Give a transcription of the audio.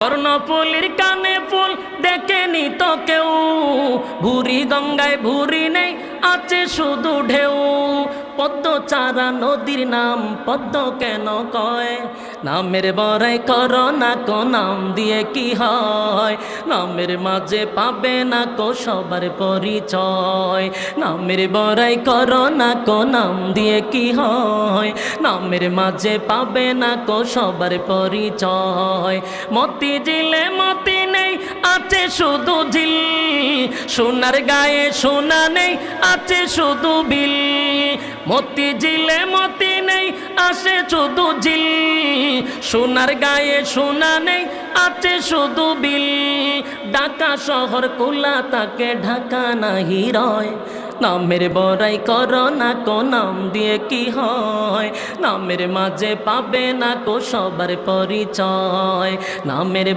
কর্ণফুলির কানে ফুল দেখেনি তো কেউ, ভুরি গঙ্গায় ভুরি নেই, আছে শুধু ঢেউ। পদ্মচারা নদীর নাম পদ্ম কেন কয়? নামের বড়াই করো না কো, নাম দিয়ে কি হয়? নামের মাঝে পাবে না কো সবার পরিচয়। নামের বড়াই করো না কো, নাম দিয়ে কি হয়? নামের মাঝে পাবে না কো সবার পরিচয়। মতি ঝিলে মতি নেই, আছে শুধু ঝিল। সোনার গায়ে সোনা নেই, আছে শুধু বিল। মতি ঝিলে মতি নেই, আসে শুধু ঝিল। সোনার গায়ে সোনা নেই, আছে শুধু বিল। ঢাকা শহর কোলা তাকে ঢাকা নাহি রয়। নামের বড়াই করো না কো, নাম দিয়ে কি হয়? নামের মাঝে পাবে না কো সবার পরিচয়। নামের